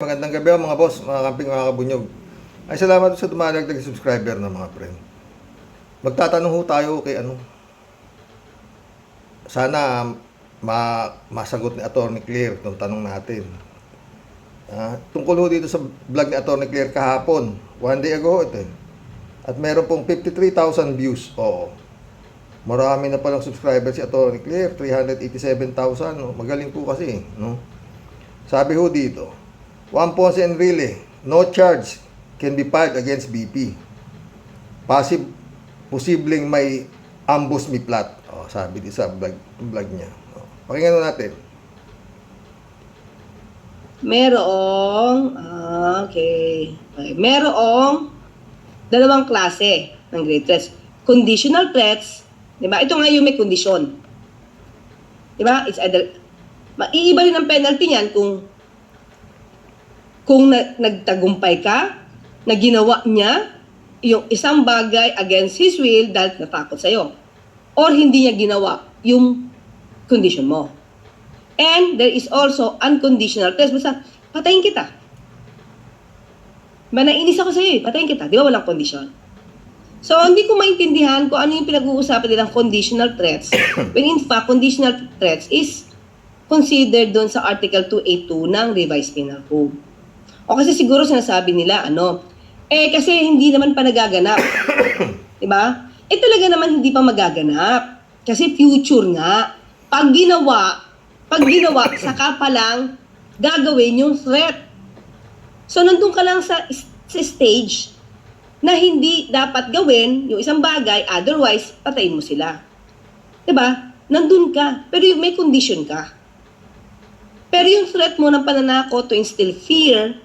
Magandang gabi mga boss, mga kamping, mga kabunyog. Ay salamat sa dumadagdag subscriber na mga friend. Magtatanong ho tayo kay sana masagot ni Attorney Claire itong tanong natin. Tungkol ho dito sa vlog ni Attorney Claire kahapon, one day ago ito. At meron pong 53,000 views. Oo. Marami na palang subscriber si Attorney Claire, 387,000. No? Magaling po kasi, no? Sabi ho dito, Juan Ponce Enrile, no charge can be filed against BP. Posibleng may ambush me plot. Oh, sabi di sa vlog niya. Oh, pakinggan natin. Merong dalawang klase ng grave threats. Conditional threats, di ba? Ito nga yung may kondisyon. Di ba? It's either, maiiba rin ang penalty niyan kung nagtagumpay ka, na ginawa niya yung isang bagay against his will dahil natakot sa'yo. Or hindi niya ginawa yung condition mo. And there is also unconditional threats. Basta, patayin kita. Nainis ako sa'yo patayin kita. Di ba walang condition? So, hindi ko maintindihan kung ano yung pinag-uusapan nilang conditional threats. When in fact, conditional threats is considered doon sa Article 282 ng Revised Penal Code. O kasi siguro sinasabi nila, kasi hindi naman pa nagaganap. Diba? Talaga naman hindi pa magaganap. Kasi future nga. Pag ginawa, saka pa lang gagawin yung threat. So, nandun ka lang sa stage na hindi dapat gawin yung isang bagay, otherwise, patayin mo sila. Diba? Nandun ka, pero may condition ka. Pero yung threat mo ng pananakot to instill fear,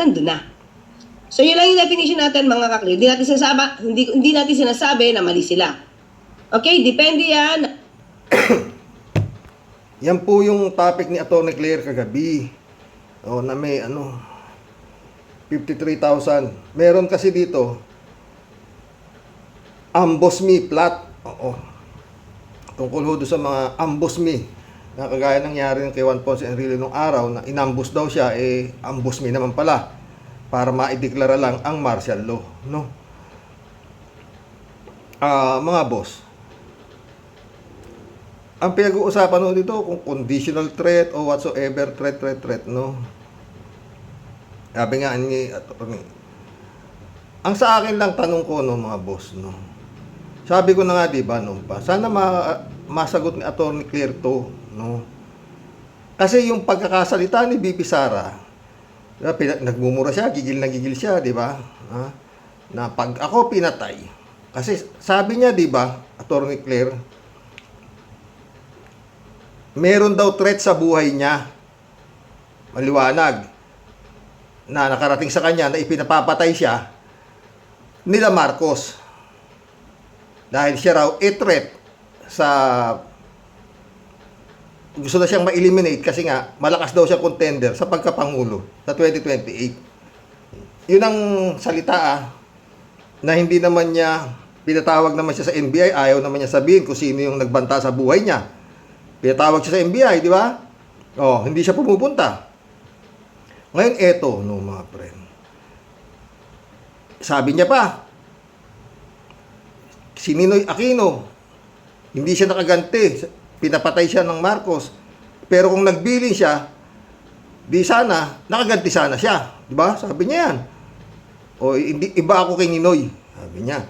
nandun na. So, yun lang yung definition natin, mga kakli. Hindi natin sinasabi na mali sila. Okay? Depende yan. Yan po yung topic ni Attorney Claire kagabi. Na may 53,000. Meron kasi dito ambush me plot. Tungkol ho sa mga ambush me na kagaya nangyari ng kay Juan Ponce Enrile nung araw na inambush daw siya, ambush me naman pala para maideklara lang ang martial law, no? Mga boss, ang pinag-uusapan ho dito kung conditional threat o whatsoever threat, no? Sabi nga ni ang sa akin lang tanong ko, no, mga boss, no? Sabi ko na nga, di ba, nung pa, sana masagot ni Attorney Claire to, no? Kasi yung pagkakasalita ni BP Sara, diba, nagmumura siya, gigil na gigil siya, di ba? Na pag ako pinatay, kasi sabi niya, di ba, Attorney Claire, meron daw threat sa buhay niya, maliwanag, na nakarating sa kanya na ipinapapatay siya nila Marcos dahil siya raw threat sa gusto na siyang ma-eliminate kasi nga malakas daw siya contender sa pagkapangulo sa 2028. Yun ang salita na hindi naman niya pinatawag naman siya sa NBI, ayaw naman niya sabihin kung sino yung nagbanta sa buhay niya. Pinatawag siya sa NBI, di ba? Hindi siya pumupunta. Ngayon, eto, no, mga friend. Sabi niya pa, si Ninoy Aquino, hindi siya nakaganti. Pinapatay siya ng Marcos. Pero kung nagbilin siya, di sana, nakaganti sana siya. Diba? Sabi niya yan. Iba ako kay Ninoy. Sabi niya.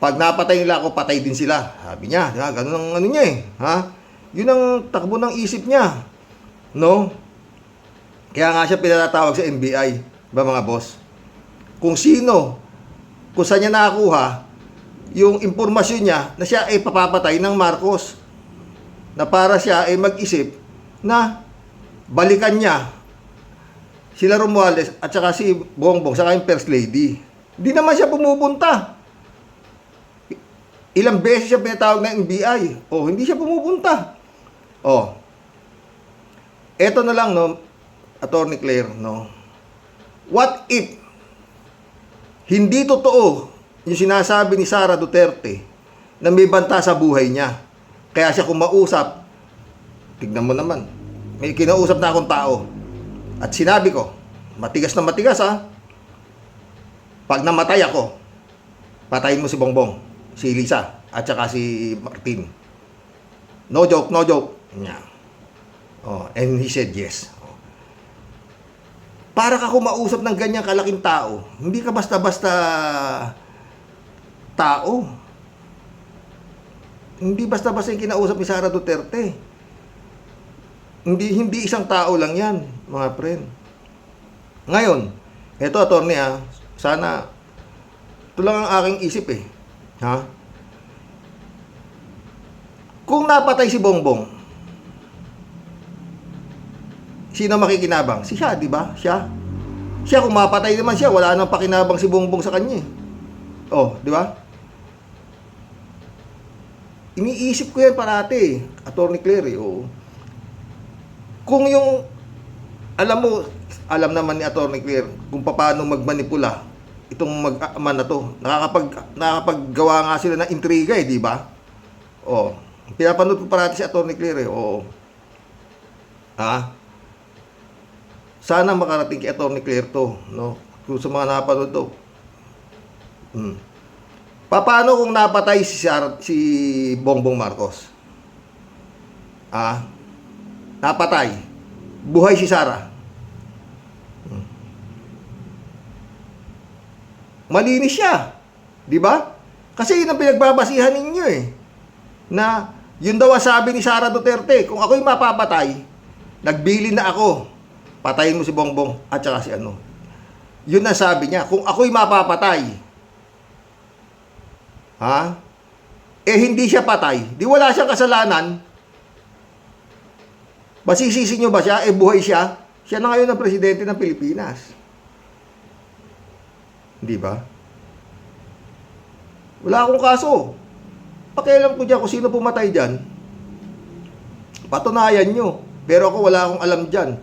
Pag napatay nila ako, patay din sila. Sabi niya. Diba? Ganun ang niya Yun ang takbo ng isip niya. No? Kaya nga siya pinatawag sa NBI, ba mga boss? Kung saan niya nakakuha yung impormasyon niya na siya ay papapatay ng Marcos. Na para siya ay mag-isip na balikan niya sila Romualdez at saka si Bongbong, saka yung First Lady. Hindi naman siya pumupunta. Ilang beses siya pinatawag ng NBI. Hindi siya pumupunta. Eto na lang, no, Attorney Claire, no? What if hindi totoo yung sinasabi ni Sara Duterte na may banta sa buhay niya? Kaya siya kumausap. Tignan mo naman. May kinausap na akong tao. At sinabi ko, matigas na matigas ha, pag namatay ako, patayin mo si Bongbong, si Lisa, at saka si Martin. No joke, no joke. Yeah. Oh, and he said yes. Oh. Para ka kumausap ng ganyang kalaking tao, hindi ka basta-basta tao. Hindi basta-basta yung kinausap ni Sara Duterte. Hindi isang tao lang yan, mga friend. Ngayon, eto attorney sana, ito lang ang aking isip ha? Kung napatay si Bongbong, sino makikinabang? Si siya, di ba? Siya. Kung mapatay naman siya, wala nang pakinabang si Bongbong sa kanya. Oh, di ba? Iniisip ko yan parati, Attorney Claire. Oh. Kung yung, alam naman ni Attorney Claire kung paano magmanipula itong mag-ama na to. Nakakapaggawa nga sila ng intriga di ba? Oh, pinapanood ko parati si Attorney Claire. Oh. Sana makarating kay Attorney Claire to, no? Kung sa mga napanood to. Paano kung napatay si Bongbong Marcos? Napatay. Buhay si Sara. Malinis siya. Di ba? Kasi yun ang pinagbabasihan ninyo na yun daw ang sabi ni Sara Duterte, kung ako'y mapapatay, nagbilin na ako, patayin mo si Bongbong at saka si ano. Yun ang sabi niya, kung ako'y mapapatay, hindi siya patay, di wala siyang kasalanan, basisisi nyo ba siya? Buhay siya. Siya na ngayon ang presidente ng Pilipinas. Di ba? Wala akong kaso. Pakialam ko dyan kung sino pumatay dyan. Patunayan nyo. Pero ako wala akong alam dyan.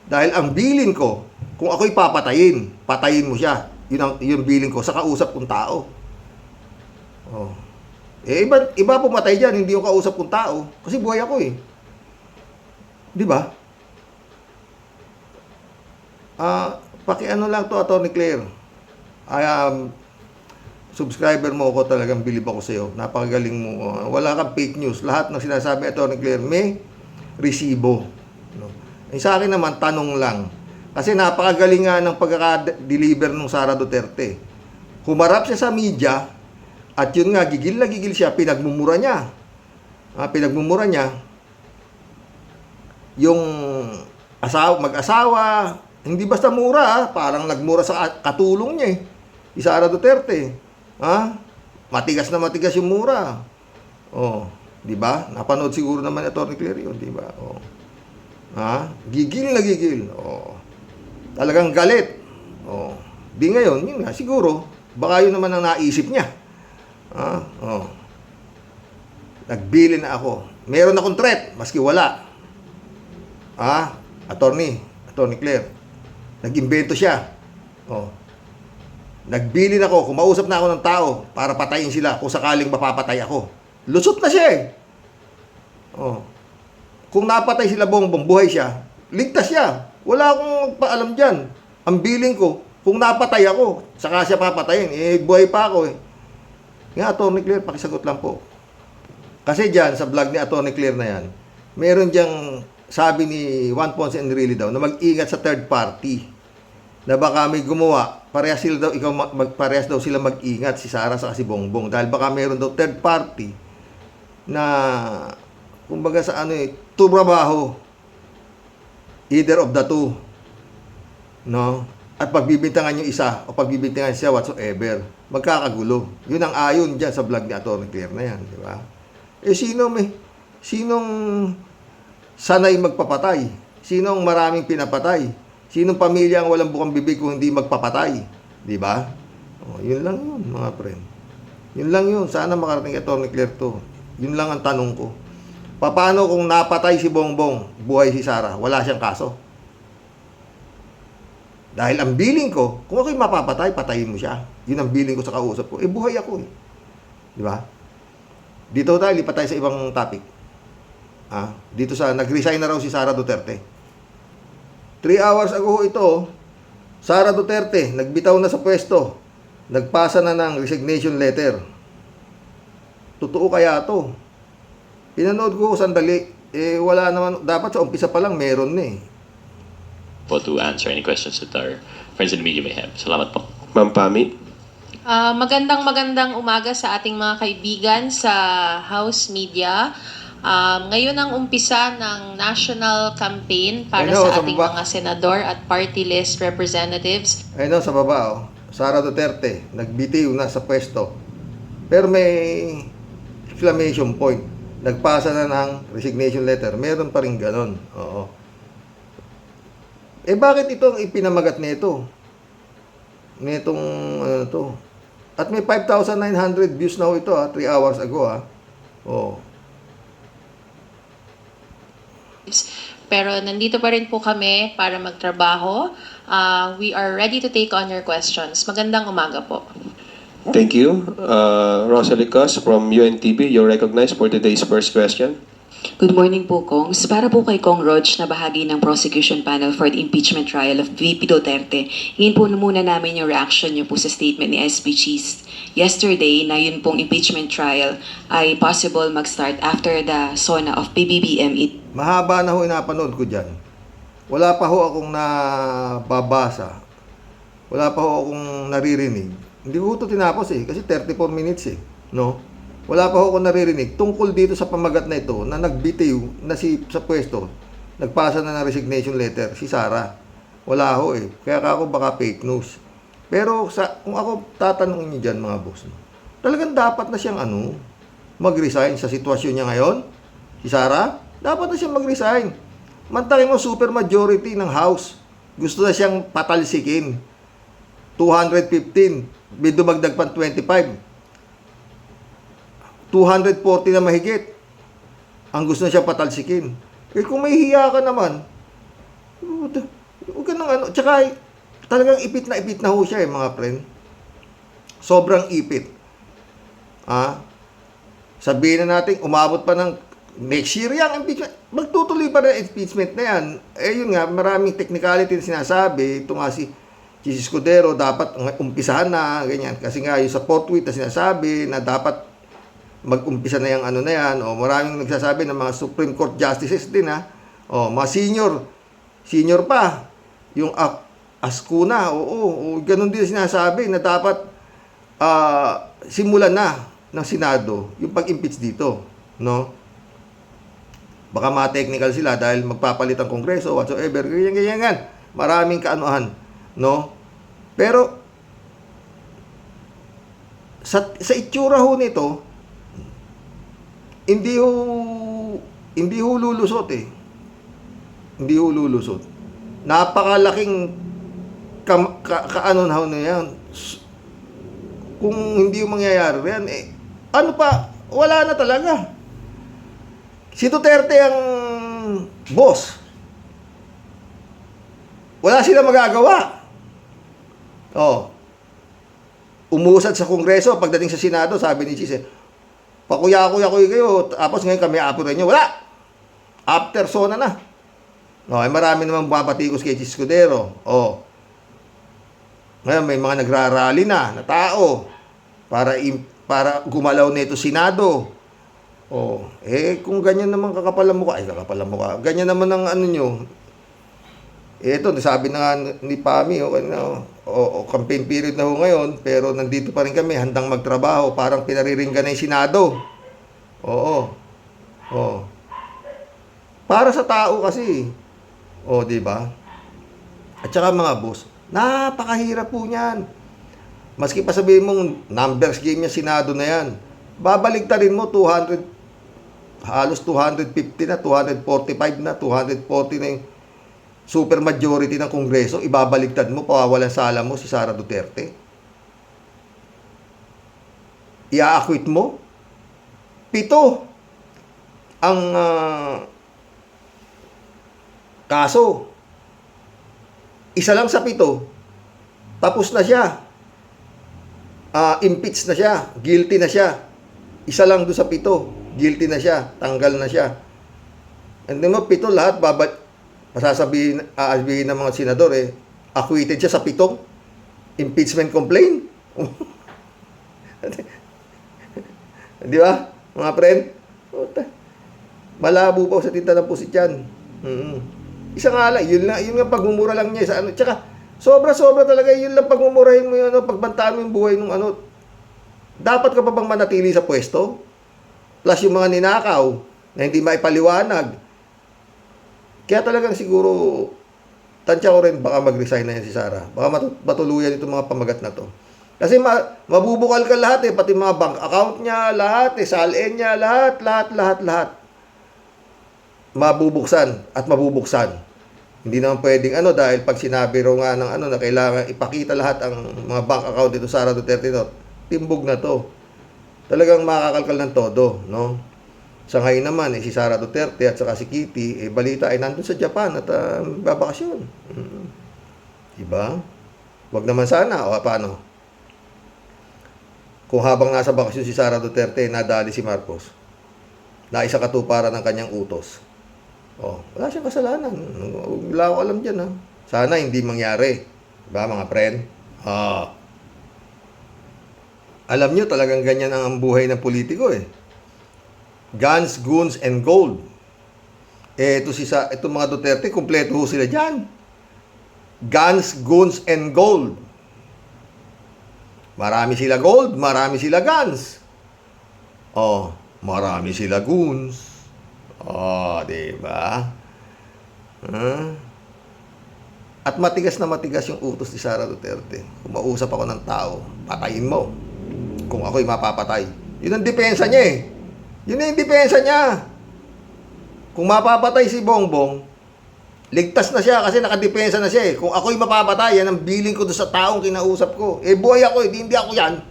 Dahil ang bilin ko, kung ako'y papatayin, patayin mo siya. Yun ang bilin ko sa kausap kong tao. Oh. Iba pumatay dyan, hindi yung kausap kong tao. Kasi buhay ako Di ba? Pakiano lang to, Attorney Claire. Subscriber mo ako, talagang bilib ako sa iyo. Napakagaling mo. Wala kang fake news. Lahat ng sinasabi Attorney Claire may resibo. No? Sa akin naman, tanong lang. Kasi napakagaling nga ng pagkaka-deliver ng Sara Duterte. Humarap siya sa media at yun nga, gigil na gigil siya, pinagmumura niya. Pinagmumura niya yung mag-asawa, hindi basta mura, parang nagmura sa katulong niya si Sara Duterte. Matigas na matigas yung mura. Oh, di ba? Napanood siguro naman Attorney Claire yun, di ba? Oh. Gigil na gigil. Oh. Talagang galit. Oh. Di ngayon, yun nga, siguro, baka yun naman ang naisip niya. Oh. Nagbili na ako. Meron akong threat, maski wala. Attorney Claire. Nag-imbento siya. Oh. Nagbilin ako, kumausap na ako ng tao para patayin sila kung sakaling mapapatay ako. Lusot na siya Oh. Kung napatay sila Bongbong, buhay siya, ligtas siya. Wala akong paalam dyan. Ang bilin ko, kung napatay ako, saka siya papatayin, buhay pa ako Nga, Attorney Claire, pakisagot lang po. Kasi dyan, sa vlog ni Attorney Claire na yan, meron diyang sabi ni Juan Ponce Enrile daw na mag-ingat sa third party. Na baka may gumawa, parehas daw sila mag-ingat, si Sara sa si Bongbong. Dahil baka meron daw third party na, kumbaga sa trabaho, either of the two. No? At pagbibintangan yung isa, o pagbibintangan siya whatsoever, magkakagulo. Yun ang ayon dyan sa vlog ni Attorney Claire na yan, di ba? Sinong sanay magpapatay? Sinong maraming pinapatay? Sinong pamilya ang walang bukang bibig kung hindi magpapatay? Di ba? Yun lang yun, mga friend. Yun lang yun. Sana makarating Attorney Claire to. Yun lang ang tanong ko. Paano kung napatay si Bongbong, buhay si Sara? Wala siyang kaso. Dahil ang billing ko, kung ako'y mapapatay, patayin mo siya. Yun ang billing ko sa kausap ko. Buhay ako Di ba? Dito tayo, lipat tayo sa ibang topic. Dito nag-resign na raw si Sara Duterte. 3 hours ago ito, Sara Duterte, nagbitaw na sa pwesto. Nagpasa na ng resignation letter. Totoo kaya to? Pinanood ko sandali. Wala naman. Dapat sa umpisa pa lang meron na eh. Po to answer any questions that our friends in the media may have. Salamat po. Ma'am Pami. Magandang umaga sa ating mga kaibigan sa House Media. Ngayon ang umpisa ng national campaign para Ayun, sa sa ating baba. mga senador at party list representatives. Ayun sa baba, oh. Sara Duterte, nagbitiw na sa pwesto. Pero may exclamation point. Nagpasa na ng resignation letter. Meron pa rin ganon. Oo. Bakit ito ang ipinamagat nito? Nitong, ano to? At may 5,900 views na ito, 3 hours ago, Oo. Pero nandito pa rin po kami para magtrabaho. We are ready to take on your questions. Magandang umaga po. Thank you. Rosalie Cos from UNTV, you're recognized for today's first question. Good morning po, Kongs. Para po kay Kong Rog na bahagi ng prosecution panel for the impeachment trial of VP Duterte, hingin po muna namin yung reaction niyo po sa statement ni SB Cheese yesterday na yun pong impeachment trial ay possible mag-start after the SONA of PBBM. Mahaba na ho inapanood ko dyan. Wala pa ho akong nababasa. Wala pa ho akong naririnig. Hindi ko ito tinapos kasi 34 minutes no? Wala pa ho akong naririnig tungkol dito sa pamagat na ito na nagbitiw na sa pwesto. Nagpasa na ng resignation letter si Sara. Wala ho Kaya ako baka fake news. Pero kung ako tatanungin niyo dyan mga boss, talagang dapat na siyang mag-resign sa sitwasyon niya ngayon. Si Sara, dapat na siyang mag-resign. Mantakin mo super majority ng House. Gusto na siyang patalsikin. 215, may dumagdag pang 25. 240 na mahigit. Ang gusto na siya patalsikin. Kung may hiya ka naman, huwag ka nang Tsaka, talagang ipit na ho siya mga friend. Sobrang ipit. Sabihin na natin, umabot pa ng next year yung impeachment. Magtutuloy pa na impeachment na yan. Yun nga, maraming technicality na sinasabi. Ito nga si Escudero, dapat umpisahan na, ganyan. Kasi nga, yung sa forthwith na sinasabi na dapat mag-umpisa na yung na yan. Maraming nagsasabi ng mga Supreme Court Justices din, mga senior pa. Yung Ascuna, ganun din sinasabi na dapat simulan na ng Senado yung pag-impeach dito, no? Baka ma-technical sila dahil magpapalit ang Kongreso, whatsoever, ganyan. Maraming kaanuhan, no? Pero, sa itsura ho nito, hindi ho lulusot Hindi ho lulusot. Napakalaking kaano na yan. Kung hindi yung mangyayari yan, wala na talaga. Si Duterte ang boss. Wala sila magagawa. Umusad sa Kongreso, pagdating sa Senado, sabi ni Chise, pakuya-kuya kayo, tapos ngayon kami aapurin nyo. Wala! After SONA na. Marami namang babatikos kay Escudero. Ngayon may mga nagrarally na tao para gumalaw nito Senado. Kung ganyan naman kakapal ang mukha, ganyan naman ang nyo. Ito, sabi na nga ni Pami, campaign period na ho ngayon, pero nandito pa rin kami, handang magtrabaho, parang pinariringgan na yung Senado. Para sa tao kasi. Di ba? At saka mga boss, napakahirap po niyan. Maski pa sabihin mong numbers game niya Senado na yan, babaligtarin mo 200, halos 250 na, 245 na, 240 na yung super majority ng Kongreso, ibabaligtad mo, pawawalan sala mo si Sara Duterte. I-acquit mo. 7 ang kaso. Isa lang sa 7, tapos na siya. Impeach na siya, guilty na siya. Isa lang doon sa 7, guilty na siya, tanggal na siya. And then mo 7 lahat aasabihin ng mga senador acquitted siya sa 7 impeachment complaint. Di ba? Mga friend? Puta. Malabo pa sa tinta ng pusit yan. Isa nga lang, yun nga pagmumura lang niya sa ano. Tsaka, sobra-sobra talaga, yun lang pagmumurahin mo yun, pagbantaan mo yung buhay nung ano. Dapat ka pa bang manatili sa pwesto? Plus yung mga ninakaw na hindi maipaliwanag. Kaya talagang siguro, tansya ko rin, baka mag-resign na yan si Sara. Baka matuluyan itong mga pamagat na to. Kasi mabubukal ka lahat pati mga bank account niya, lahat SLN niya, lahat. Mabubuksan at mabubuksan. Hindi naman pwedeng dahil pag sinabi raw nga ng na kailangan ipakita lahat ang mga bank account dito Sara Duterte, timbog na to. Talagang makakalkal ng todo, no? Sa ngayon naman, si Sara Duterte at saka si Kitty, balita ay nandun sa Japan at babakasyon. Diba? Wag naman sana, o paano? Kung habang nasa bakasyon si Sara Duterte, nadali si Marcos, na isa katuparan ng kanyang utos. Wala siyang kasalanan. Wala ko alam dyan, ha? Sana hindi mangyari. Diba, mga friend? Alam nyo, talagang ganyan ang buhay ng politiko, Guns, goons, and gold. Ito mga Duterte, kumpleto ho sila dyan. Guns, goons, and gold. Marami sila gold, marami sila guns. Marami sila goons. Diba? At matigas na matigas yung utos ni Sara Duterte. Kung mausap ako ng tao, patayin mo. Kung ako'y mapapatay. Yun ang depensa niya Yun na yung depensa niya. Kung mapapatay si Bongbong, ligtas na siya kasi nakadepensa na siya Kung ako'y mapapatay, yan ang billing ko doon sa taong kinausap ko. Buhay ako hindi ako yan.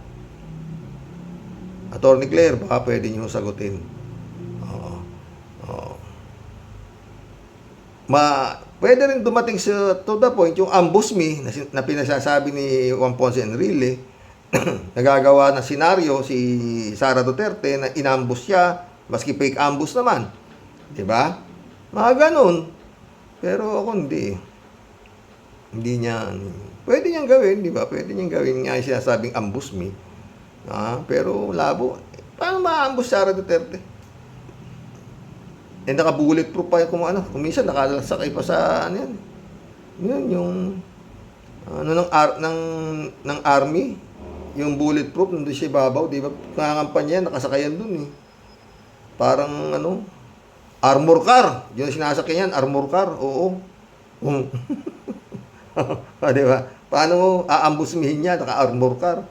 Attorney Claire, baka pwede niyo sagutin. Pwede rin dumating to the point yung ambush me na pinasasabi ni Juan Ponce Enrile. Nagagawa na senaryo si Sara Duterte na inambush siya, maski fake ambush naman. 'Di ba? Mga ganun. Pero ako hindi. Hindi niya. Pwede niyang gawin, 'di ba? Pwede niyang gawin nga yung sinasabing ambush me. Pero labo. Paano ma-ambush Sara Duterte? Naka-bulletproof pa kung Kung minsan nakalasakay pa sa yan. Yun yung ng army. Yung bulletproof, nandun siya babaw, di ba? Nangangampanya, nakasakayan dun Parang armor car. Yung sinasakyan yan, armor car. Oo. Di ba? Paano mo aambusmihin niya, naka-armor car?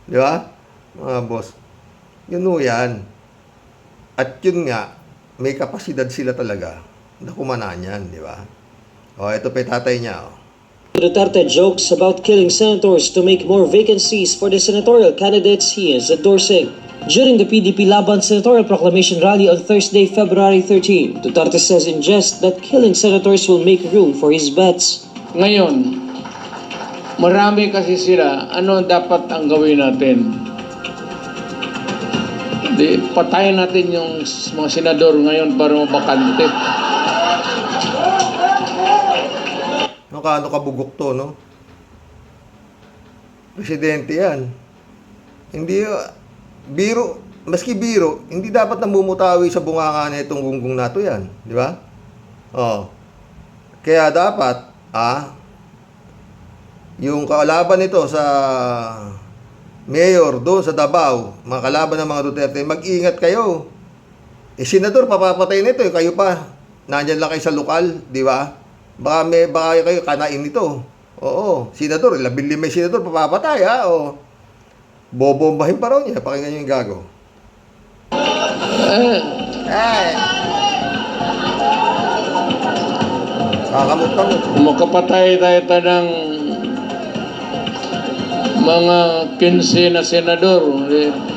Di ba? Mga boss. Yun yan. At yun nga, may kapasidad sila talaga na kumanaan yan, di ba? Ito pa yung tatay niya, Duterte jokes about killing senators to make more vacancies for the senatorial candidates he is endorsing. During the PDP Laban senatorial proclamation rally on Thursday, February 13, Duterte says in jest that killing senators will make room for his bets. Ngayon, marami kasi sila, ano dapat ang gawin natin? Patayin natin yung mga senador ngayon para mabakante. Kaano kabugok to, no? Presidente yan. Hindi, maski biro, hindi dapat namumutawi sa bunganga na itong gunggong nato yan. Di ba? Kaya dapat, yung kaalaban nito sa mayor doon sa Davao, mga kalaban ng mga Duterte, mag-ingat kayo. Senador, papapatay nito, kayo pa. Nandyan lang kayo sa lokal, di ba? Baka kayo kanain nito. Oo, senador, 15 senador papapatay bobombahin pa raw niya. Pakinggan niyo yung gago. Kakamot-kamot. Makapatay tayo ng mga 15 na senador.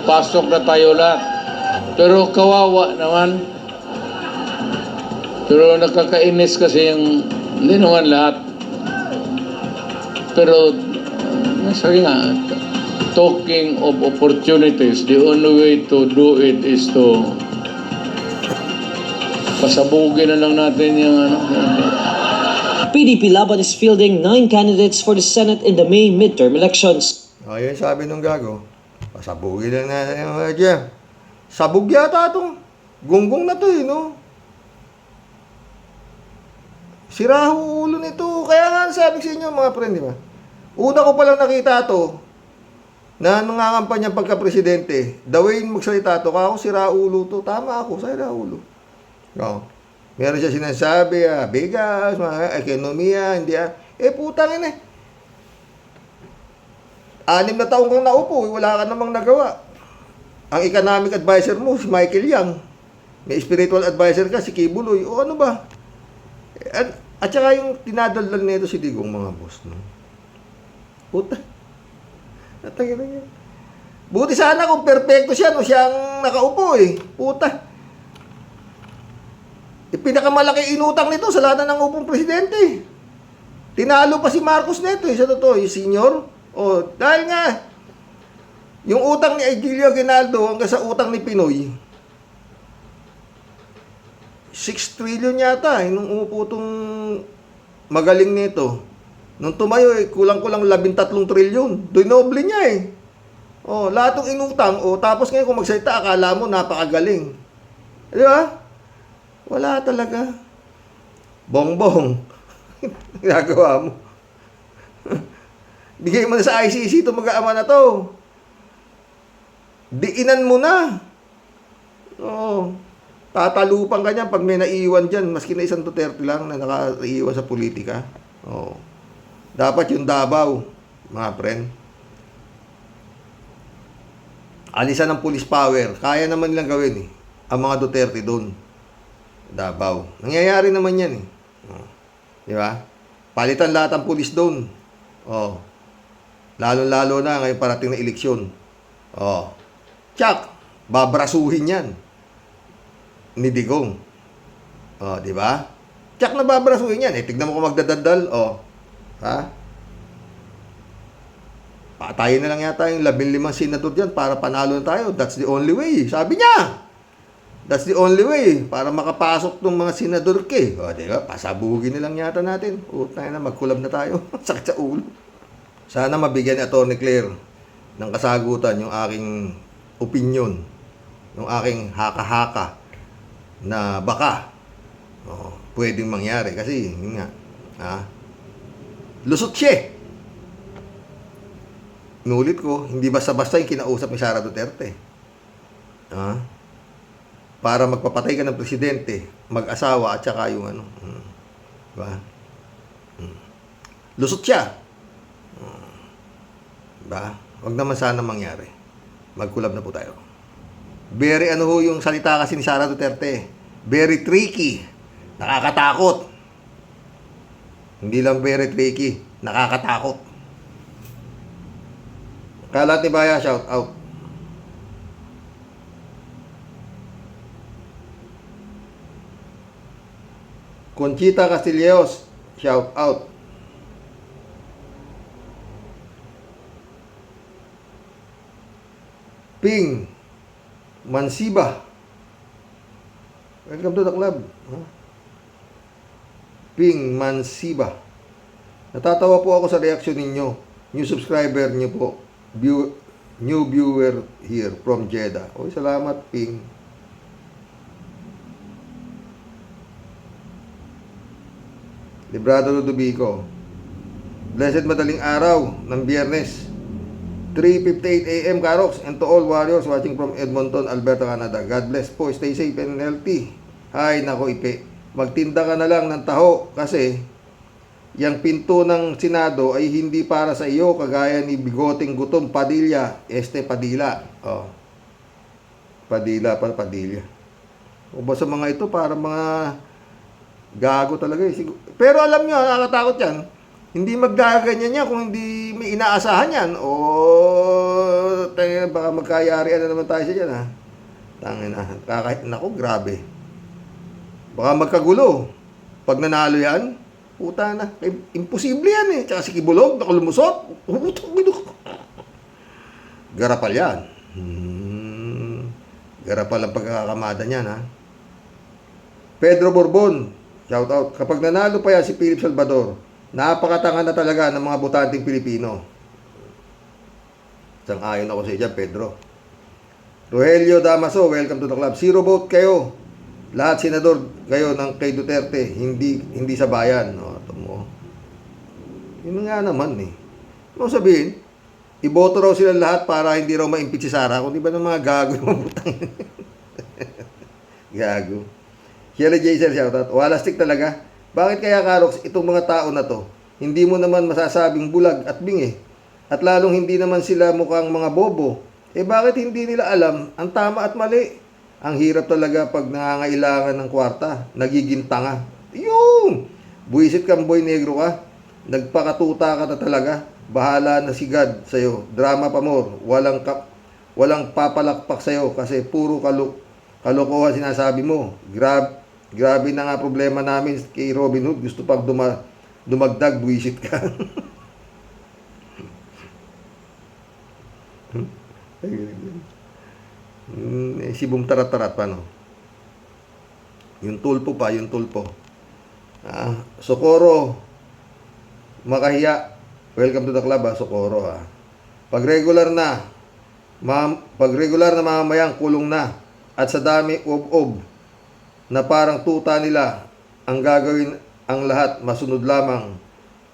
Pasok na tayo lahat. Pero kawawa naman. Pero nakakainis kasi yung hindi naman lahat. Pero sabi nga, talking of opportunities, the only way to do it is to Pasabugin na lang natin yung ano. PDP Laban is fielding 9 candidates for the Senate in the May midterm elections. Ayun sabi nung gago. Pasabugin lang na yung dyan. Sabog yata itong gunggong na to eh, no? Sira ho ulo nito. Kaya nga sabi sa inyo mga friend, di ba? Una ko palang nakita to na nangangampanya pagka-presidente. The way magsalita to, kako sira ulo to. Tama ako, sira ulo. No. Meron siya sinasabi, bigas, mga ekonomiya, hindi putang ina. 6 na taong kang naupo, wala ka namang nagawa. Ang economic advisor mo, si Michael Yang. May spiritual advisor ka, si Kibuloy. O ano ba? At saka yung tinadaldan nito si Digong, mga boss. No? Puta. Natangin na yan. Buti sana kung perfecto siya, no? Siyang nakaupo eh. Puta. Pinakamalaki inutang nito sa lahat ng upong presidente. Tinalo pa si Marcos nito sa totoo, yung senior. Dahil nga, yung utang ni Aguilio Aguinaldo hanggang sa utang ni Pinoy, 6 trillion yata, nung umupo itong magaling nito. Nung tumayo, kulang-kulang 13 trillion. Dinoble niya eh. Lahat ng inutang, tapos ngayon kung magsalita, akala mo napakagaling. Di ba? Wala talaga. Bongbong. Ginagawa mo. Bigay mo na sa ICC ito mag-aama na to. Diinan mo na. Tatalupan ka niyan pag may naiiwan dyan. Maski na isang Duterte lang na nakaiiwan sa politika. Dapat yung Davao, mga friend. Alisan ng police power. Kaya naman nilang gawin eh. Ang mga Duterte doon. Davao. Nangyayari naman yan eh. Di ba? Palitan lahat ang pulis doon. Lalo-lalo na ngayon parating na eleksyon. Tsak, babrasuhin yan. Ni Digong. Di ba? Tsak na babrasuhin yan. Tignan mo kung magdadadal. Ha? Patayin na lang yata yung 15 senador dyan para panalo na tayo. That's the only way. Sabi niya. That's the only way para makapasok ng mga senador ke. Diba? Pasabugin na lang yata natin. Tayo na, magkulab na tayo. Sakit sa ulo. Sana mabigyan ni Atty. Claire ng kasagutan yung aking opinion, yung aking haka-haka na baka pwedeng mangyari. Kasi, yun nga, lusot siya. Inulit ko, hindi basta-basta yung kinausap ni Sara Duterte. Para magpapatay ka ng presidente, mag-asawa at saka yung ano. Diba? Lusot siya. Diba? Huwag naman sana mangyari. Magkulab na po tayo. Very yung salita kasi ni Sara Duterte. Very tricky. Nakakatakot. Hindi lang very tricky. Nakakatakot. Kalat ni Baya, shout out. Conchita Castilleos, shout out. Ping Mansiba, welcome to the club. Ping Mansiba, natatawa po ako sa reaction ninyo. New subscriber nyo po. New viewer here from Jeddah. Salamat Ping. Librado Ludovico. Blessed madaling araw ng Biyernes. 3:58 AM, Karox, and to all warriors watching from Edmonton, Alberta, Canada. God bless po. Stay safe and healthy. Ay, nako Ipe. Magtinda ka na lang ng taho kasi yung pinto ng Senado ay hindi para sa iyo kagaya ni Bigoting Gutom Padilla. Padilla. Padilla. O ba sa mga ito para mga gago talaga eh. Pero alam nyo, nakakatakot yan. Hindi maggaganyan niya kung hindi may inaasahan yan. Baka magkayarian na naman tayo siya dyan ha. Tangin na. Naku, grabe. Baka magkagulo. Pag nanalo yan, puta na. Imposible yan eh. Tsaka si Kibulog, nakalumusot. Garapal yan. Garapal ang pagkakamada niyan ha. Pedro Borbon, shout out. Kapag nanalo pa yan si Philip Salvador, napakatanga na talaga ng mga botanteng Pilipino. Sang-ayon ako sa iyo dyan, Pedro. Rogelio Damaso, welcome to the club. 0 vote kayo. Lahat senador kayo ng kay Duterte, hindi sa bayan. No, ito mo. Yun nga naman eh. Ano sabihin? Iboto raw sila lahat para hindi raw ma-impeach si Sara. Kung di ba ng mga gago yung mga butang. Gago. Sheila Jason, shoutout. Walastik talaga. Bakit kaya, Karox, itong mga tao na to, hindi mo naman masasabing bulag at bingi? At lalong hindi naman sila mukhang mga bobo. Eh bakit hindi nila alam ang tama at mali? Ang hirap talaga pag nangangailangan ng kwarta. Nagiging tanga. Yung! Buisit kang boy negro ka. Nagpakatuta ka na talaga. Bahala na si God sa'yo. Drama pa more. Walang papalakpak sa'yo kasi puro kalokohan sinasabi mo. Grabe na nga problema namin kay Robin Hood. Gusto pang dumagdag, buwisit ka. Si Bum tarat-tarat pa, no? Yung tulpo pa, yung tulpo. Socorro, makahiya. Welcome to the club, Socorro, ha. Pag regular na mamamayang kulong na at sa dami ob-ob na parang tuta nila ang gagawin ang lahat, masunod lamang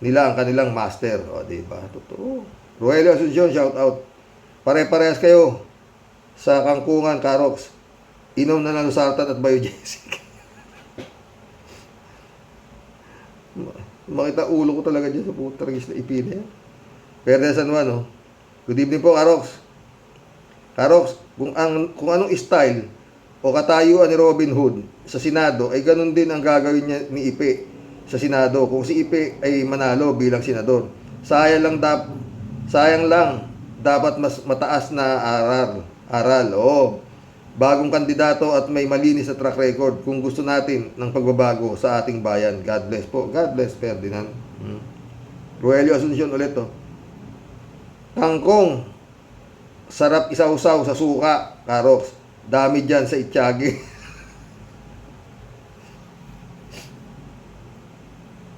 nila ang kanilang master. O, diba? Totoo. Rogelio Asuncion, shout out. Pare-parehas kayo sa kangkungan, Karox. Inom na ng Losartan at Biogesic. Makita ulo ko talaga dyan sa putaragis na ipina yan. Pero San Juan, no? Good evening po, Karox. Karox, kung anong style o katayuan ni Robin Hood sa Senado, ay ganun din ang gagawin niya ni Ipe sa Senado. Kung si Ipe ay manalo bilang senador, sayang lang dapat mas mataas na aral. Bagong kandidato at may malinis na track record kung gusto natin ng pagbabago sa ating bayan. God bless po. God bless, Ferdinand. Rogelio Asuncion ulit, to. Kangkong, sarap isaw-saw sa suka, Karox. Dami dyan sa Itiyagi.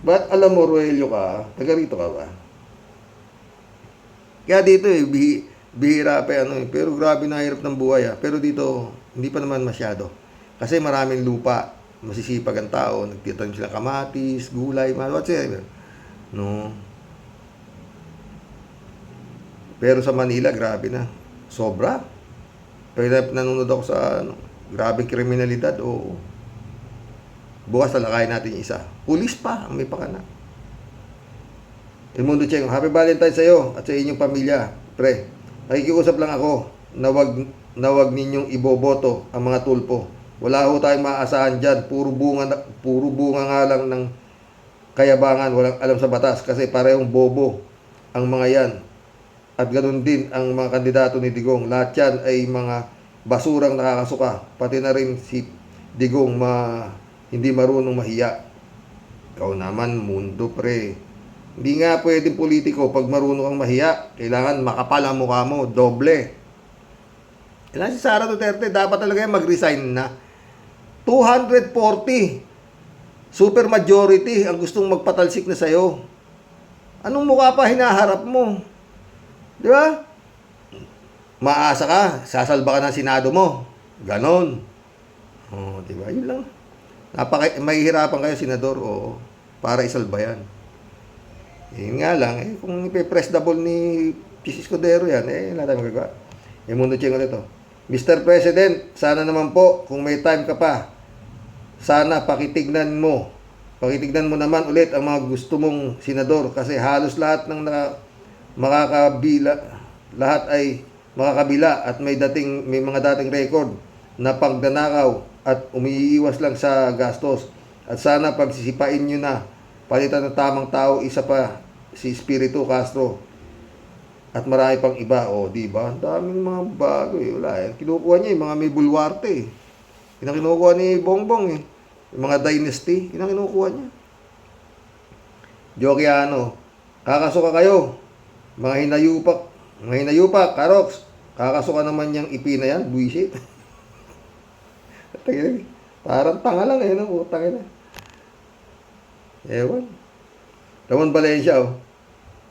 Ba't alam mo, Rogelio ka? Taga rito ka ba? Kaya dito bihira pa pero grabe na hirap ng buhay. Pero dito, hindi pa naman masyado. Kasi maraming lupa, masisipag ang tao, nagtitanim sila kamatis, gulay, whatsoever. No. Pero sa Manila, grabe na. Sobra. Pero nanonood ako sa grabing kriminalidad, bukas talakayin natin yung isa. Pulis pa, ang may pakana. El Mundo Cheng, happy Valentine sa iyo at sa inyong pamilya. Pre, nakikiusap lang ako na wag ninyong iboboto ang mga tulpo. Wala ho tayong maaasahan dyan. Puro bunga nga lang ng kayabangan. Walang alam sa batas kasi parehong bobo ang mga yan. At ganoon din ang mga kandidato ni Digong. Lahat yan ay mga basurang nakakasuka. Pati na rin si Digong hindi marunong mahiya. Ikaw naman, mundo, pre. Hindi nga pwedeng politiko pag marunong kang mahiya. Kailangan makapal ang mukha mo, doble. Kailangan si Sara Duterte, dapat talaga mag-resign na. 240 super majority ang gustong magpatalsik na sa'yo. Anong mukha pa hinaharap mo? Di ba? Maasa ka, sasalba ka ng Senado mo. Ganon. Di ba? Yun lang. Mahihirapan kayo, Senador, para isalba yan. Yun nga lang, kung ipe-press the ball ni Chis Escudero yan, wala tayong magagawa. Yung Mundo Cheng ulit, Mr. President, sana naman po, kung may time ka pa, sana pakitignan mo naman ulit ang mga gusto mong senador kasi halos lahat ng lahat ay makakabila at may mga dating record na pagdanakaw at umiiwas lang sa gastos. At sana pagsisipain nyo na palitan ng tamang tao, isa pa si Espiritu Castro at marami pang iba. Di ba? Ang daming mga bago wala kinukuha niya yung mga may bulwarte Yun ang kinukuha ni Bongbong yung mga dynasty, yun ang kinukuha niya. Jokiano, kakasuka kayo mga hinayupak, Karox, kakasuka naman yung ipi na yan, buwisit. Parang tanga lang eh, no? Utang ina. Ewan. Ramon Valencia, oh.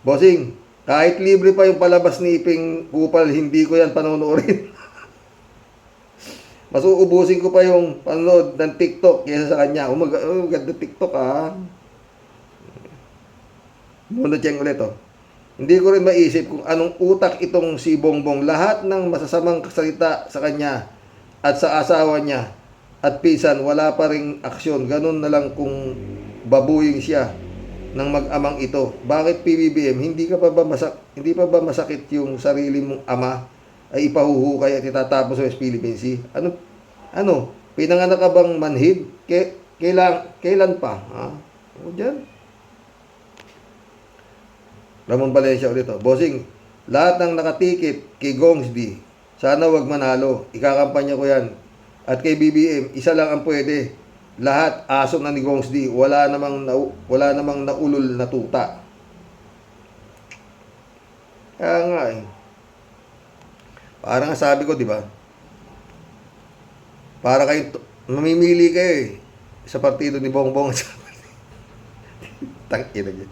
Bossing, kahit libre pa yung palabas ni Iping Kupal, hindi ko yan panonoorin. Mas uubusin ko pa yung panonood ng TikTok kaysa sa kanya. Ganda TikTok, ah. Muna check ulit, oh. Hindi ko rin maisip kung anong utak itong si Bongbong. Lahat ng masasamang salita sa kanya at sa asawa niya at pisan, wala pa ring aksyon. Ganun na lang kung babuying siya ng mag-amang ito. Bakit PBBM? Hindi pa ba masakit yung sarili mong ama ay ipahuhukay at itatapos sa West Philippine Sea? Ano? Pinanganak ka bang manhid? Kailan pa? Ha? O dyan. Ramon Valencia ulit, oh. Bossing, lahat ng nakatikit kay Gongsdi, sana wag manalo. Ikakampanya ko yan. At kay BBM, isa lang ang pwede. Lahat aso na ni Gongsdi, wala namang naulol na tuta. Kaya nga eh. Parang sabi ko, di ba? Para kayo, mamimili kayo eh. Sa partido ni Bongbong. Tangina niya.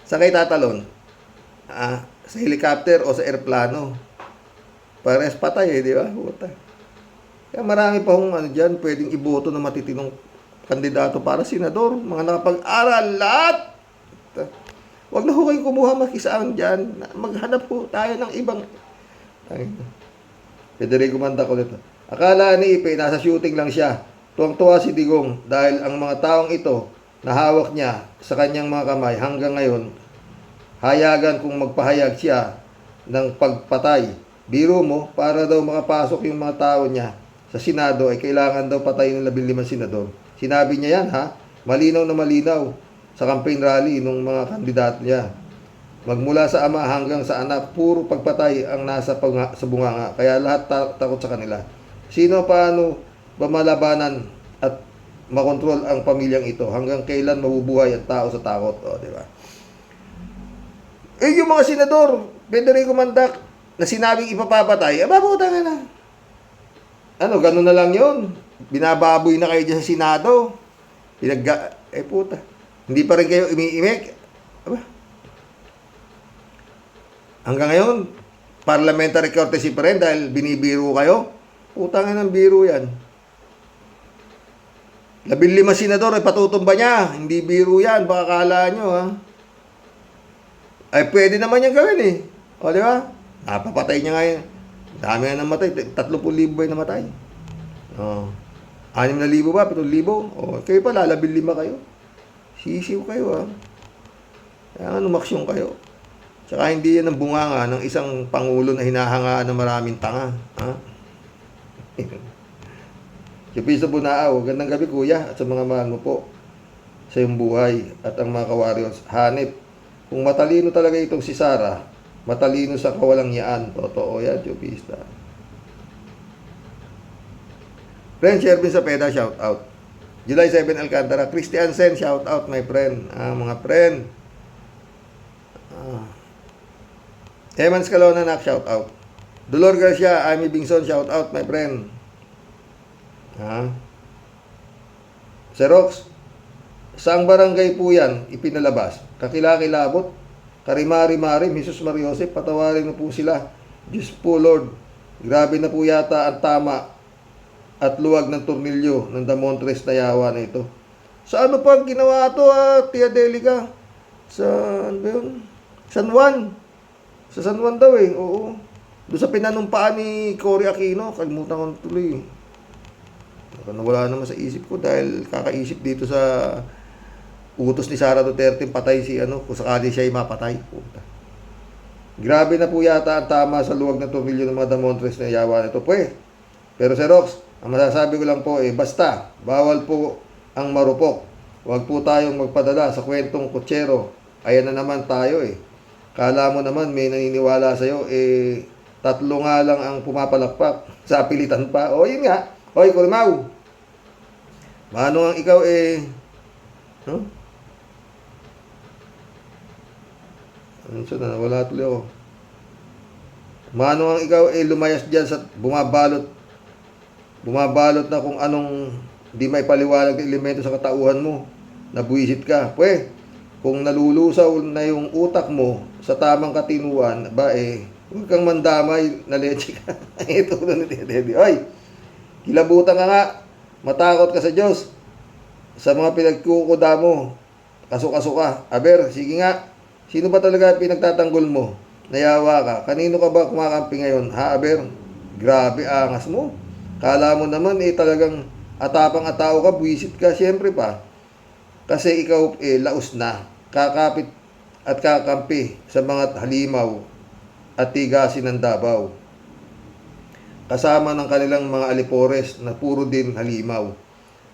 Sakay tatalon. Sa helicopter o sa airplano. Pares patay eh, di ba? Puta. Kaya marami pa hong dyan, pwedeng iboto ng matitinong kandidato para senador. Mga nakapag-aral, lahat. Huwag na ho kayong kumuha makisaan dyan. Maghanap po tayo ng ibang... Federico Mandaco nito. Akala ni Ipe, nasa shooting lang siya. Tuwang-tuwa si Digong dahil ang mga taong ito na hawak niya sa kanyang mga kamay hanggang ngayon, hayagan kung magpahayag siya ng pagpatay. Biro mo, para daw makapasok yung mga tao niya sa Senado ay kailangan daw patayin ng 15 senador. Sinabi niya yan, ha? Malinaw na malinaw sa campaign rally ng mga kandidato niya. Magmula sa ama hanggang sa anak, puro pagpatay ang nasa sa bunganga. Kaya lahat takot sa kanila. Sino paano ba malabanan at makontrol ang pamilyang ito? Hanggang kailan mabubuhay ang tao sa takot? O, di ba? Eh, yung mga senador, Federico Mandac, na sinabing ipapapatay, mabuta nga na. Ano, ganun na lang yun. Binababoy na kayo dyan sa Senado. Puta. Hindi pa rin kayo imi-imik. Aba. Hanggang ngayon, parliamentary courtesy pa rin dahil binibiro kayo. Puta nga ng biro yan. 15 senador ay patutumba niya. Hindi biro yan. Baka kala nyo, ha? Ay, pwede naman yan gawin, eh. O, di ba? Napapatay niya ngayon. Dami nga namatay. 30,000 ay namatay. O. 6,000 ba? 7,000? O, kayo pa, 15 kayo. Sisiw kayo, ha? Kaya nga, numaksyon kayo. Tsaka hindi yan ang bunganga ng isang pangulo na hinahangaan ng maraming tanga. Ha? Si Piso Bunao, gandang gabi kuya at sa mga mahal mo po sa iyong buhay at ang mga ka-warriors. Hanip, kung matalino talaga itong si Sara, matalino sa kawalang yaan. Totoo yan, Chupista. Friend Shervin Sapeda, shout out. July 7 Alcantara, Christian Sen, shout out my friend. Mga friend. Eman Scalona, shout out. Dolor Garcia, Amy Bingson, shout out my friend. Xerox, saang barangay po yan ipinalabas? Kakilakilabot, Karimari-marim, Jesus Mariosep, patawarin mo po sila. Diyos po Lord, grabe na po yata ang tama at luwag ng tornilyo ng Damontres na yawa na ito. Sa ano pa ginawa ito, Tia Delica? Sa, ano ba yun? San Juan. Sa San Juan daw eh, oo. Doon sa pinanumpaan ni Cory Aquino, kalimutan ko tuloy. Wala naman sa isip ko dahil kakaisip dito sa utos ni Sara Duterte patay si kung sakali siya ay mapatay. Puta. Grabe na po yata ang tama sa luwag ng tornilyo ng mga Damontres na yawa nito po eh. Pero Xerox, ang masasabi ko lang po basta, bawal po ang marupok. Huwag po tayong magpadala sa kwentong kutsero. Ayan na naman tayo eh. Kala mo naman may naniniwala sa'yo, 3 nga lang ang pumapalakpak sa pilitan pa. O yun nga. Hoy, Kurimaw. Mano ang ikaw nawala tuloy ako. Mano ang ikaw lumayas dyan sa bumabalot bumabalot na kung anong di may paliwanag na elemento sa katauhan mo, nabuisit ka. Pwe, kung nalulusaw na yung utak mo sa tamang katinuan, huwag kang mandamay na leche ka. Ito na ni Teddy. Oy, kilabutan ka nga. Matakot ka sa Diyos. Sa mga pinagkukuda mo, kaso-kaso ka. Aber, sige nga. Sino ba talaga pinagtatanggol mo? Nayawa ka. Kanino ka ba kumakampi ngayon? Ha, Aber? Grabe, angas mo. Kala mo naman talagang atapang-atao ka, buwisit ka. Siyempre pa. Kasi ikaw laos na. Kakapit at kakampi sa mga halimaw at tigasin ng Davao. Kasama ng kanilang mga alipores na puro din halimaw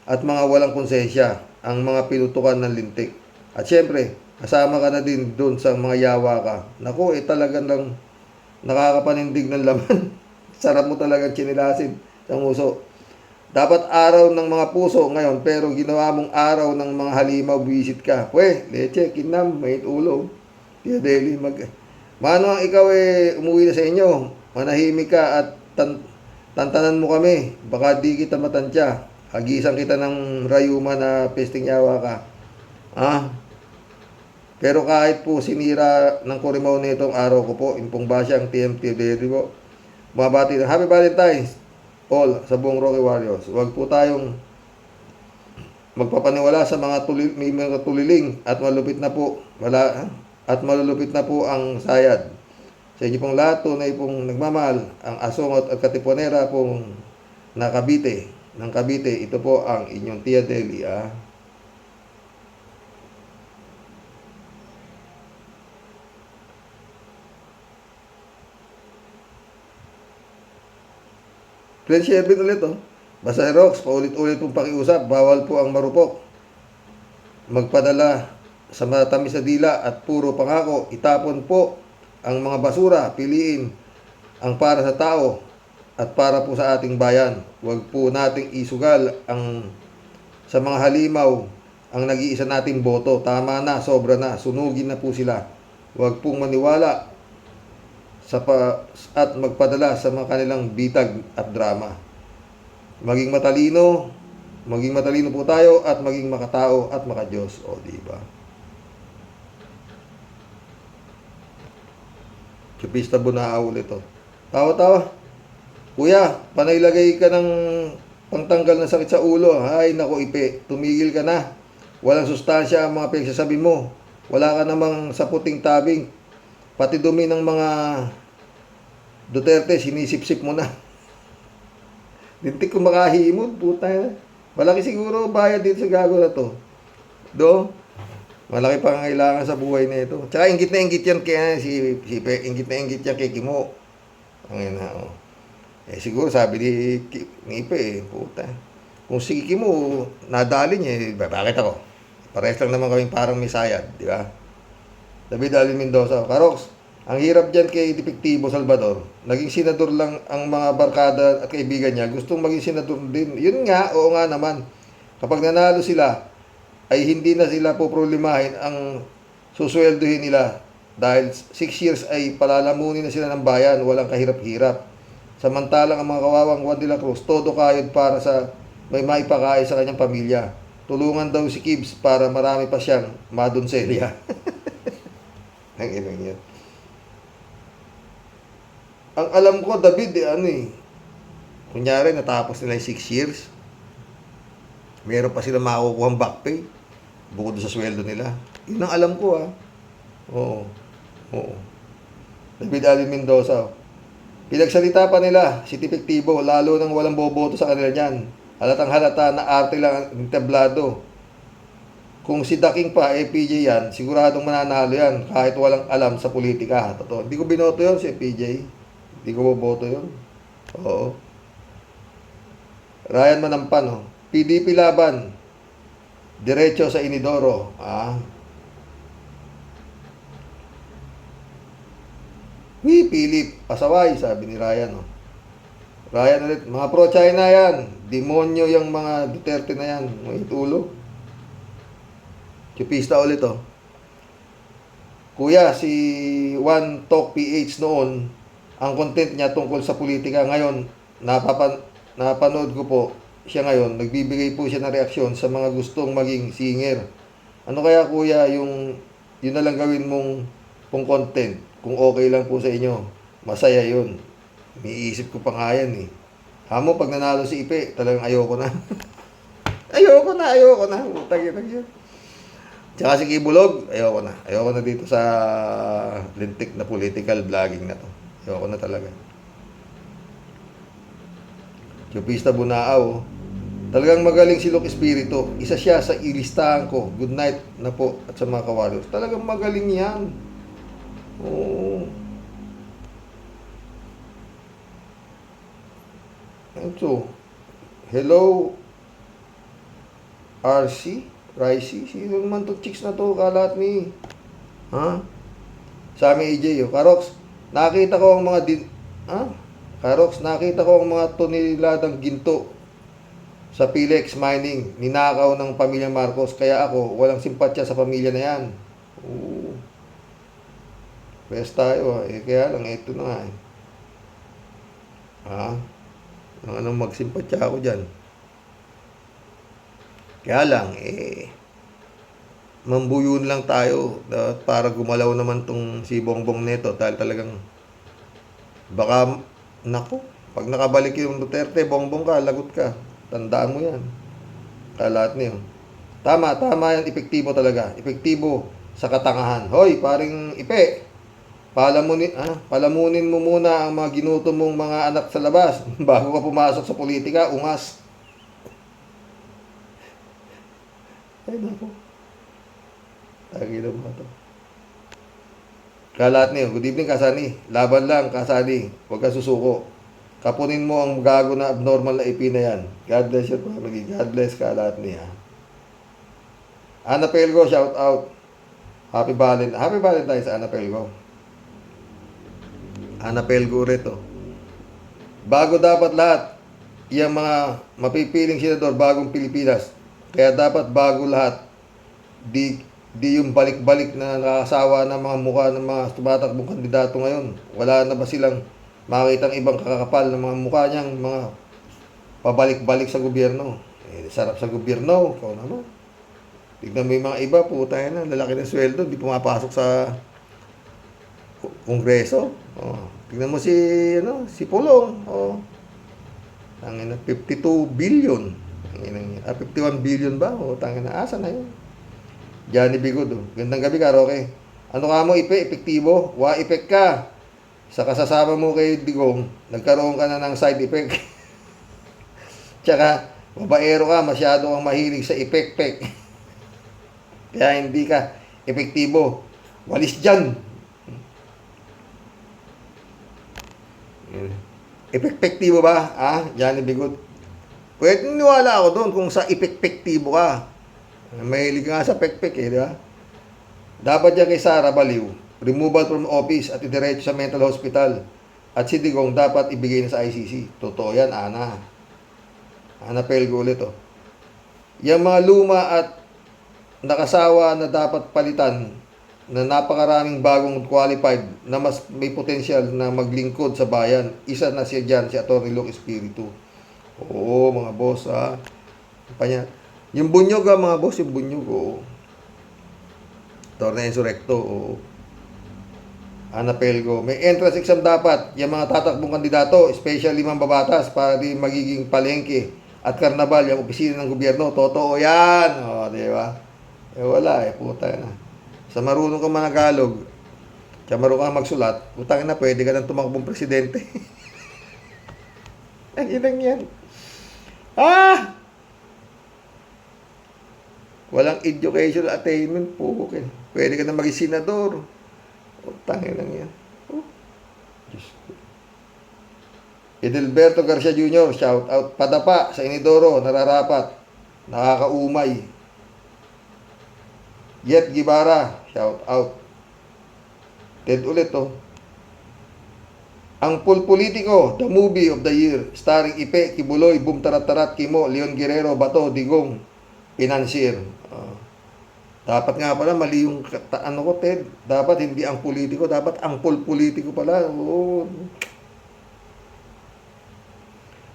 at mga walang konsensya ang mga pinutukan ng lintik. At syempre, kasama ka na din doon sa mga yawa ka. Naku, talagang lang nakakapanindig ng laman. Sarap mo talagang chinilasin sa nguso. Dapat araw ng mga puso ngayon, pero ginawa mong araw ng mga halimaw, buwisit ka. Pwe, leche, kinam, may ulo. Tia Deli, Mano ang ikaw umuwi na sa inyo. Manahimik ka at tantanan mo kami. Baka di kita matansya. Hagisan kita ng rayuma na pesting yawa ka. Pero kahit po sinira ng kurimaw nitong araw ko po, impong basyang TMT Deli po. Mabati ng Happy Valentine's all sa buong Rocky Warriors. Huwag po tayong magpapaniwala sa mga may mga tuliling at malulupit na po ang sayad. Sa inyo pong lahat, tunay pong nagmamahal ang asungot at katipunera pong ng Cavite. Ito po ang inyong Tia Deli. Friend Shervin ulit Basta Rox, paulit-ulit pong pakiusap, bawal po ang marupok. Magpadala sa matamis na dila at puro pangako, itapon po ang mga basura, piliin ang para sa tao at para po sa ating bayan. Huwag po nating isugal sa mga halimaw ang nag-iisa nating boto. Tama na, sobra na, sunugin na po sila. Huwag pong maniwala at magpadala sa mga kanilang bitag at drama. Maging matalino po tayo at maging makatao at makadiyos. O, diba? Chupista Bunao ulit Tawa-tawa. Kuya, panailagay ka ng pangtanggal ng sakit sa ulo. Ay, nako ipe, tumigil ka na. Walang sustansya ang mga pinagsasabi mo. Wala ka namang sa puting tabing. Pati dumi ng mga Duterte, sinisip-sip mo na. Dintik ko makahimod, puta. Malaki siguro bayad dito sa gago na to. Malaki pa ang kailangan sa buhay na ito. Tsaka ingit na ingit yan kaya ingit na ingit yan kay Kimo. Ang ina, siguro sabi ni Ipe, puta. Kung si Kimo, nadali niya, bakit ako? Parehas lang naman kaming parang misayad, di ba? David Alvin Mendoza, Karox, ang hirap dyan kay Depektibo Salvador. Naging senador lang ang mga barkada at kaibigan niya. Gustong maging senador din. Yun nga, oo nga naman. Kapag nanalo sila, ay hindi na sila poproblemahin ang susweldohin nila. Dahil 6 years ay palalamunin na sila ng bayan. Walang kahirap-hirap. Samantalang ang mga kawawang Juan de la Cruz, todo kayod para sa may maipakain sa kanyang pamilya. Tulungan daw si Kibbs para marami pa siyang madonselya. Ang inang yan. Ang alam ko, David, kunyari, natapos nila yung 6 years. Meron pa sila makukuhang back pay. Bukod sa sweldo nila. Yun ang alam ko, Oo. David Alvin Mendoza. Pinagsalita pa nila si Depektibo, lalo nang walang boboto sa kanila niyan. Halatang halata na arte lang ang tablado. Kung si Daking pa, PJ yan, siguradong mananalo yan kahit walang alam sa politika. Totoo. Hindi ko binoto yun si PJ. Hindi ko boboto yun. Oo. Ryan Manampan, PDP laban. Diretso sa Inidoro. Philip, pasaway, sabi ni Ryan. Ryan ulit, mga pro-China yan. Demonyo yung mga Duterte na yan. Mga itulo. Chupista ulit, Kuya, si One Talk PH noon, ang content niya tungkol sa politika ngayon, napanood ko po siya ngayon, nagbibigay po siya ng reaksyon sa mga gustong maging singer. Ano kaya kuya yung yun na lang gawin mong pong content kung okay lang po sa inyo. Masaya yun. Iniisip ko pa nga yan eh. Hamo pag nanalo si Ipe, talagang ayoko na. ayoko na. Utang yun. Tsaka si Kibulog, ayoko na. Ayoko na dito sa lintik na political vlogging na to. Ayoko na talaga. Chupista Bunaaw, talagang magaling si Luke Espiritu. Isa siya sa ilistahan ko. Good night na po at sa mga kawalos. Talagang magaling yan. Oo. So, hello, RC? Ricey? Sino naman to chicks na to? Kalat ni. Ha? Sa amin AJ, Karox, nakita ko ang mga Karox, nakita ko ang mga toniladang ginto sa Pilex Mining, ninakaw ng pamilya Marcos. Kaya ako, walang simpatya sa pamilya na yan. Oo. Pwes tayo, kaya lang, ito na nga eh. Ha? Anong magsimpatya ako dyan? Kaya lang, mambuyon lang tayo para gumalaw naman tong si Bongbong Neto dahil talagang baka, naku, pag nakabalik yung Duterte, Bongbong ka, lagot ka. Tandaan mo yan. Kalat niyo. Tama yan, epektibo talaga. Epektibo sa katangahan. Hoy, paring Ipe, palamunin mo muna ang mga ginuto mong mga anak sa labas bago ka pumasok sa politika, ungas. Ay, naku. Tagi na mga to. Kalat niyo. Good evening, Kasani. Laban lang, Kasani. Huwag ka susuko. Kapunin mo ang gago na abnormal na IP na yan. God bless your family. God bless Kalat niya. Ana Pelgo, shout out. Happy Valentine's, Ana Pelgo. Ana Pelgo rito. Bago dapat lahat, yung mga mapipiling senador bagong Pilipinas. Kaya dapat bago lahat, di yung balik-balik na nakasawa ng mga mukha ng mga tumatakbong kandidato ngayon. Wala na ba silang makitang ibang kakakapal ng mga mukha niyang mga pabalik-balik sa gobyerno? Sarap sa gobyerno, ikaw naman. Tignan mo yung mga iba, puta na, lalaki ng sweldo, di pumapasok sa kongreso. Tignan mo si Pulong. Tangina, 52 billion. 51 billion ba? Tangina, asa na yun? Johnny Bigod. Gandang gabi ka, Roque. Ano ka mo, Ipe? Epektibo? Wa-epek ka. Sa kasasama mo kay Digong, nagkaroon ka na ng side effect. Tsaka, babaero ka, masyado kang mahilig sa epek-pek. Kaya hindi ka epektibo. Walis dyan. Epektibo ba? Johnny Bigod. Pwede niwala ako doon kung sa epektibo ka. Mahilig nga sa pekpek di ba? Dapat yan kay Sara Baliw, removal from office at idiretso sa mental hospital. At si Digong dapat ibigay na sa ICC. Totoo yan, Ana. Ana Pelgo ulit, Yung mga luma at nakasawa na dapat palitan na napakaraming bagong qualified na mas may potensyal na maglingkod sa bayan. Isa na siya dyan, si Atty. Luke Espiritu. Oo, mga boss, Panya. Yung bunyog, mga boss, yung bunyog, Atty. Enzo Recto, Ana Pelgo. May entrance exam dapat. Yung mga tatakbong kandidato, especially mga babatas, para di magiging palengke at karnabal yung opisina ng gobyerno. Totoo yan. Di ba? Wala puta na. Sa marunong ka managalog, sa marunong ka magsulat, putang na, pwede ka nang tumakbong presidente. Ang inang yan. Walang educational attainment po. Pwede ka na maging senador. Tangin lang yan. Diyos ko. Edelberto Garcia Jr., shout out. Padapa sa Inidoro, nararapat. Nakakaumay. Yet Gibara, shout out. Ted ulit, Ang Pulpolitiko, the movie of the year, starring Ipe, Kibuloy, Boom Tarat-Tarat, Kimo, Leon Guerrero, Bato, Digong, Financier. Dapat nga pala mali yung Ted. Dapat hindi ang politiko, dapat ang Pulpolitiko pala.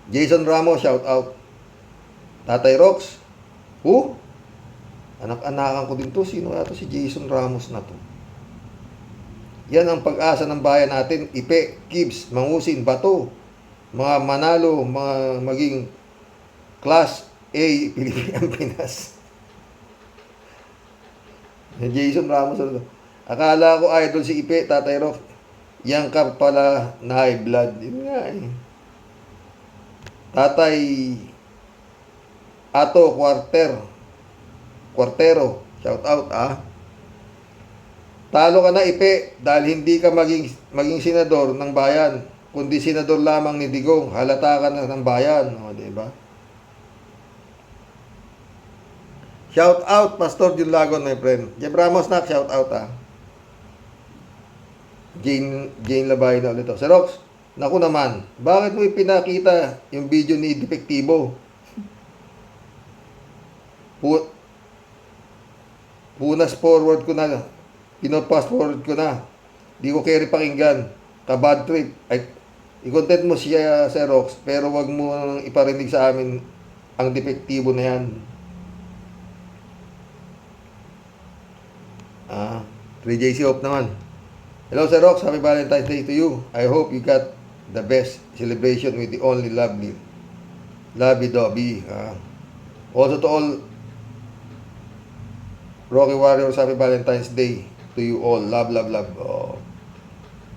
Jason Ramos, shout out. Tatay Rox. Who? Anak-anakan ko din to. Sino kaya to si Jason Ramos na to? Yan ang pag-asa ng bayan natin. Ipe, Gibbs, Mangusin, Bato. Mga manalo, mga maging Class A, Pilipinas. Jason Ramos. Akala ko idol si Ipe, Tatay Rox. Yan ka pala na high blood. Yun nga eh. Tatay Ato Quartero, shout out Talo ka na Ipe dahil hindi ka maging senador ng bayan, kundi senador lamang ni Digong. Halata ka na ng bayan, di ba? Shout out Pastor Julagon, my friend. Jeff Ramos nak, shout out Jane Labay na ulit. Sir Rox, naku naman, bakit mo ipinakita yung video ni Depektibo? Punas forward ko na. Pinopass forward ko na. Di ko carry pakinggan. Ka-bad trip. Ay, i-content mo siya, Sir Rox, pero wag mo nang iparinig sa amin ang Depektibo na yan. 3JC Hope naman. Hello, Sir Rox. Happy Valentine's Day to you. I hope you got the best celebration with the only lovely Dobby. Also to all Rocky Warriors, Happy Valentine's Day to you all. Love, love, love.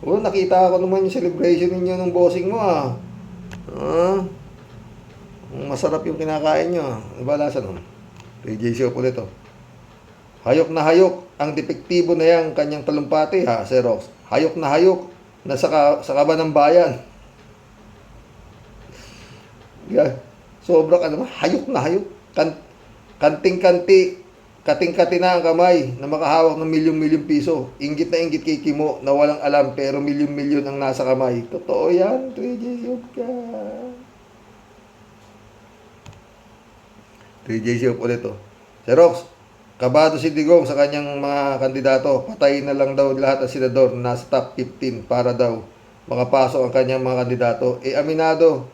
Nakita ko naman yung celebration ninyo ng bossing mo masarap yung kinakain nyo. Nabalasan nun. 3JC Hope ulit Hayok na hayok ang Depektibo na yan, kanyang talumpati Sir Rox. Hayok na hayok na sa kaba ng bayan. Sobra ka naman. Hayok na hayok. Kating-kati na ang kamay na makahawak ng milyong-milyong piso. Inggit na inggit kay Kimo na walang alam pero milyon-milyon ang nasa kamay. Totoo yan. 3JC ka. 3JC ulit Sir Rox, kabado si Digong sa kanyang mga kandidato. Patayin na lang daw lahat ng senador na nasa top 15 para daw makapasok ang kanyang mga kandidato. Aminado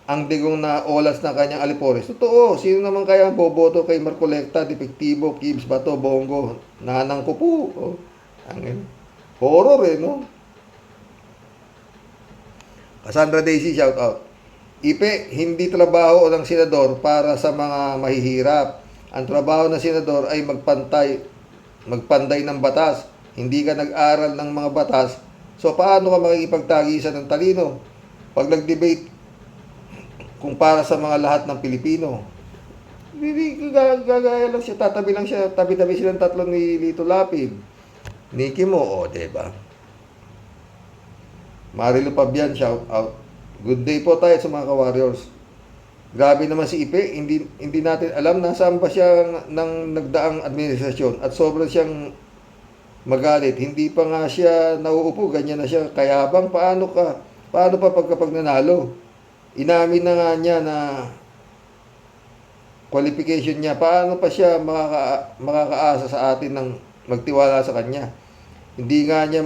ang Digong na olas ng kanyang alipores. Totoo, sino naman kaya ang boboto kay Marcoleta, Depektibo, Gibbs, Bato, Bongo, Nanang Kupu? Horror no? Cassandra Daisy, shout out. Ipe, hindi trabaho ng senador para sa mga mahihirap. Ang trabaho ng senador ay magpanday ng batas. Hindi ka nag-aral ng mga batas. So, paano ka makikipagtagisan ng talino? Pag nag-debate kung para sa mga lahat ng Pilipino. Hindi gagaya lang siya. Tatabi lang siya. Tabi-tabi silang tatlo ni Lito Lapid. Nikki mo, diba? Marilu Pabian, shout out. Good day po tayo sa mga ka-warriors. Grabe naman si Ipe, hindi natin alam nasaan ba siya ng nagdaang administrasyon at sobrang siyang magalit. Hindi pa nga siya nauupo, ganyan na siya kayabang. Paano pa pagkapag nanalo? Inamin na nga niya na qualification niya. Paano pa siya makakaasa sa atin ng magtiwala sa kanya? Hindi nga niya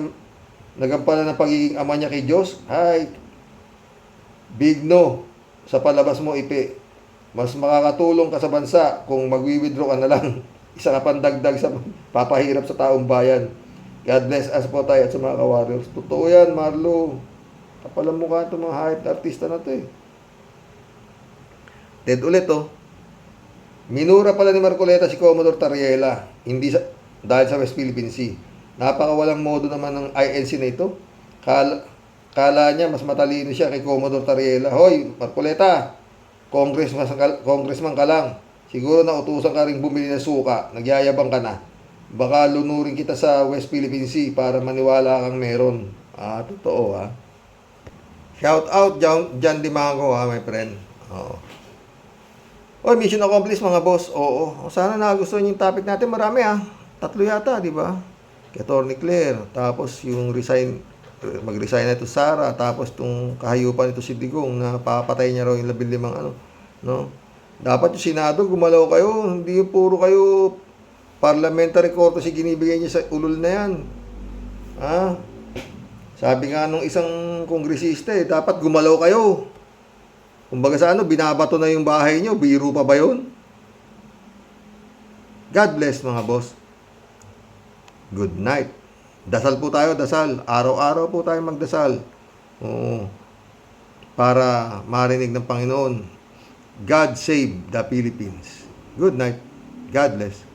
nagampanan ng pagiging ama niya kay Diyos. Ay, big no. Sa palabas mo, Ipe, mas makakatulong ka sa bansa kung mag-withdraw ka na lang. Isa ka pandagdag sa papahirap sa taong bayan. God bless us po tayo at sa mga ka-warriors. Totoo yan, Marlo. Kapalang mukha itong mga hype na artista na ito Ted ulit Minura pala ni Marcoleta si Commodore Tariela. Dahil sa West Philippine Sea. Napakawalang modo naman ng INC na ito. Kala niya mas matalino siya kay Commodore Tariela. Hoy, Marcoleta, congressman ka lang. Siguro na utusan ka rin bumili ng suka. Nagyayabang ka na. Baka lunurin kita sa West Philippine Sea para maniwala kang meron. Totoo Shout out John Dimago my friend. Mission accomplished mga boss. Oo. Sana nagustuhan yung topic natin. Marami 3 yata, di ba? Kay Atty. Claire. Tapos yung mag-resign na ito Sara, tapos itong kahayupan ito si Digong na papatay niya raw yung 15 no? Dapat yung Senado gumalaw kayo, hindi yung puro kayo parliamentary courtesy ginibigay niya sa ulol na yan. Sabi nga nung isang kongresista dapat gumalaw kayo. Kumbaga sa ano, binabato na yung bahay nyo, biro pa ba yun? God bless mga boss. Good night. Dasal po tayo, dasal. Araw-araw po tayo magdasal. Oo. Para marinig ng Panginoon, God save the Philippines. Good night. God bless.